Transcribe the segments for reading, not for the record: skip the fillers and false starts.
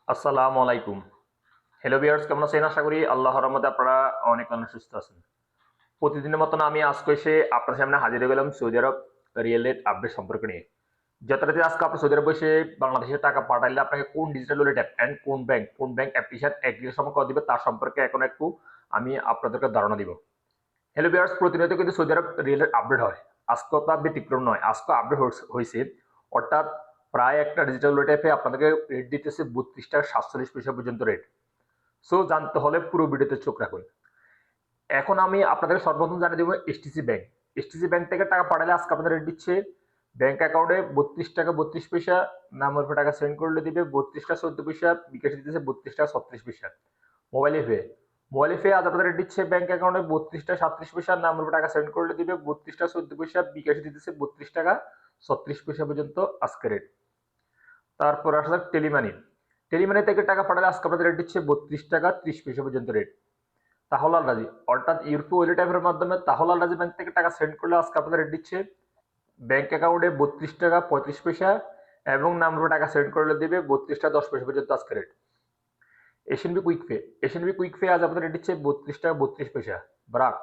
আসসালামু আলাইকুম। Hello viewers, কেমন আছেন? আশা করি আল্লাহর রহমতে আপনারা অনেক সুস্থ আছেন। প্রতিদিনের মতন আমি আজকে এসে আপনার সামনে হাজির হয়ে গেলাম সৌদি আরব রিয়েল রেট আপডেট সম্পর্ক নিয়ে। যথারীতি আজকে আপনি সৌদি আরব বসে বাংলাদেশে টাকা পাঠাইলে আপনাকে কোন ডিজিটাল ওয়ালেট অ্যাপ অ্যান্ড কোন ব্যাংক অ্যাপটির সাথে একদিনের সময় করে দিবে তার সম্পর্কে এখন একটু আমি আপনাদেরকে ধারণা দিব। হ্যালো ভিউয়ার্স, প্রতিনিয়ত কিন্তু সৌদি আরব রিয়েল রেট আপডেট হয়। আজকেও তা ব্যতিক্রম নয়। আজকে আপডেট হয়েছে, অর্থাৎ প্রায় একটা ডিজিটাল ওয়ালেট অ্যাপে আপনাদেরকে রেট দিতেছে 32 টাকা 47 পয়সা পর্যন্ত রেট। সো জানতে হলে পুরো ভিডিওতে চোখ রাখুন। এখন আমি আপনাদের সর্বপ্রথম জানিয়ে দেবো এসটিসি ব্যাংক। এসটিসি ব্যাংক থেকে টাকা পাঠালে আজকে আপনাদের রেট দিচ্ছে ব্যাংক অ্যাকাউন্টে 32 টাকা 32 পয়সা, নামের উপর টাকা সেন্ড করলে দিবে 32 টাকা 14 পয়সা, বিকাশে দিতেছে 32 টাকা 36 পয়সা। মোবাইল পে আজ আপনাদের রেট দিচ্ছে ব্যাংক অ্যাকাউন্টে 32 টাকা 37 পয়সা, নামের উপর টাকা সেন্ড করলে দিবে 32 টাকা 14 পয়সা, বিকাশে দিতেছে 32 টাকা 36 পয়সা পর্যন্ত আজকে রেট। তারপর আসলে টেলিমানি থেকে টাকা পাঠালে আজকে আপনাদের রেট দিচ্ছে 32 টাকা 30 পয়সা পর্যন্ত রেট। তাহলাল রাজি, অর্থাৎ ইউরোপি ওয়ালেট অ্যাপের মাধ্যমে তাহলাল রাজি ব্যাংক থেকে টাকা সেন্ড করলে আজকে আপনাদের রেট দিচ্ছে ব্যাংক অ্যাকাউন্টে 32 টাকা 35 পয়সা এবং নাম্বারে টাকা সেন্ড করলে দিবে 32 টাকা 10 পয়সা পর্যন্ত আজকে রেট। এশিয়ানবি কুইক পে আজ আপনাদের রেট দিচ্ছে 32 টাকা 32 পয়সা। ব্রাক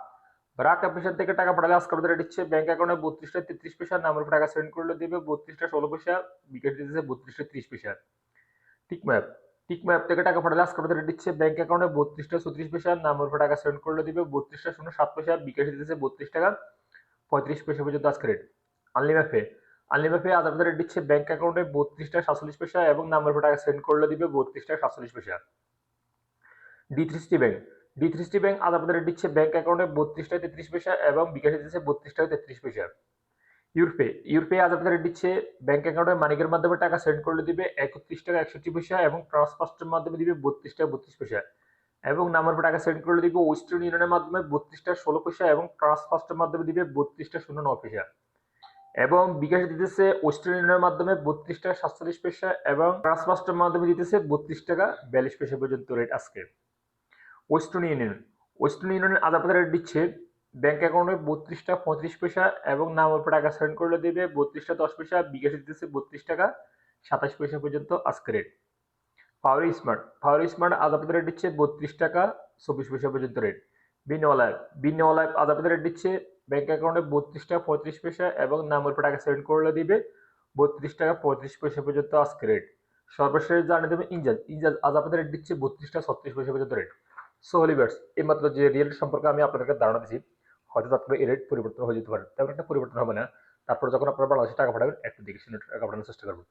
ব্রাক অ্যাপ্লিকেশন থেকে টাকা পাঠালে আজকে আপনাদের রেট দিচ্ছে ব্যাংক অ্যাকাউন্টে 32 টাকা 33 পয়সা, নাম্বারে টাকা সেন্ড করলে দিবে 32 টাকা 16 পয়সা, বিকাশ দিতেছে 32 টাকা 30 পয়সা। টিকম্যাপ টিকম্যাপ থেকে টাকা পাঠালে আজকে আপনাদের দিচ্ছে ব্যাংক অ্যাকাউন্টে 32 টাকা 34 পয়সা, নামের উপর টাকা সেন্ড করলে দিবে 32 টাকা 07 পয়সা, বিকাশে দিতেছে 32 টাকা 35 পয়সা পর্যন্ত আজকে রেট। আনলিমিটেড পে আজ আপনাদের রেট দিচ্ছে ব্যাংক অ্যাকাউন্টে 32 টাকা 47 পয়সা এবং নামের উপর টাকা সেন্ড করলে দিবে 32 টাকা 47 পয়সা। ডি3সিটি ব্যাংক আজ আপনাদের রেট দিচ্ছে ব্যাংক অ্যাকাউন্টে 32 টাকা 33 পয়সা এবং বিকাশে দিচ্ছে 32 টাকা 33 পয়সা। ইউরপে আজ আপনাদের রেট দিচ্ছে ব্যাংক অ্যাকাউন্টে মানিকের মাধ্যমে টাকা সেন্ড করলে দিবে 31 টাকা 61 পয়সা এবং ট্রান্সফার্স্টের মাধ্যমে দিবে 32 টাকা 32 পয়সা এবং নামের উপর টাকা সেন্ড করলে দিবে ওয়েস্টার্ন ইউনিয়নের মাধ্যমে 32 টাকা 16 পয়সা এবং ট্রান্সফার্স্টের মাধ্যমে দিবে 32 টাকা 09 পয়সা এবং বিকাশে দিতেছে ওয়েস্টার্ন ইউনিয়নের মাধ্যমে 32 টাকা 47 পয়সা এবং ট্রান্সফার্স্টের মাধ্যমে দিতেছে 32 টাকা 42 পয়সা পর্যন্ত রেট আজকে। ওয়েস্টার্ন ইউনিয়ন আজ আপনাদের রেট দিচ্ছে ব্যাংক অ্যাকাউন্টে 32 টাকা 35 পয়সা এবং নামের উপর টাকা সেন্ড করলে দিবে 32 টাকা 10 পয়সা, বিকাশে দিতেছে 32 টাকা 27 পয়সা পর্যন্ত আজকে রেট। পাওয়ার স্মার্ট আজ আপনাদের রেট দিচ্ছে 32 টাকা 24 পয়সা পর্যন্ত রেট। বিনিওয়ালাইফ আজ আপনাদের রেট দিচ্ছে ব্যাংক অ্যাকাউন্টে 32 টাকা 35 পয়সা এবং নামের উপর টাকা সেন্ড করলে দিবে 32 টাকা 35 পয়সা পর্যন্ত আজকে রেট। সর্বশেষ জানিয়ে দেবেন ইনজাজ আজ আপনাদের রেট দিচ্ছে 32 টাকা 36 পয়সা পর্যন্ত রেট। সো হলিভার্স, এইমাত্র যে রিয়েল সম্পর্কে আমি আপনাদেরকে ধারণা দিচ্ছি, হয়তো তারপরে এই রেট পরিবর্তন হয়ে যেতে পারে, তেমন একটা পরিবর্তন হবে না। তারপর যখন আপনারা বাংলাদেশে টাকা পাঠাবেন একটু দেখে শুনে টাকা পাঠানোর চেষ্টা করবেন।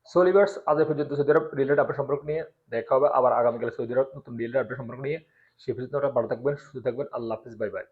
সো হলিভার্স, আজ এই পর্যন্ত সৌদি আরব রিলেটেড আপডেট সম্পর্ক নিয়ে দেখা হবে আবার আগামীকাল সৌদি আরব নতুন রিলেটেড আপডেট সম্পর্ক নিয়ে। সে পর্যন্ত আপনারা ভালো থাকবেন, সুস্থ থাকবেন। আল্লাহ হাফিজ, বাই বাই।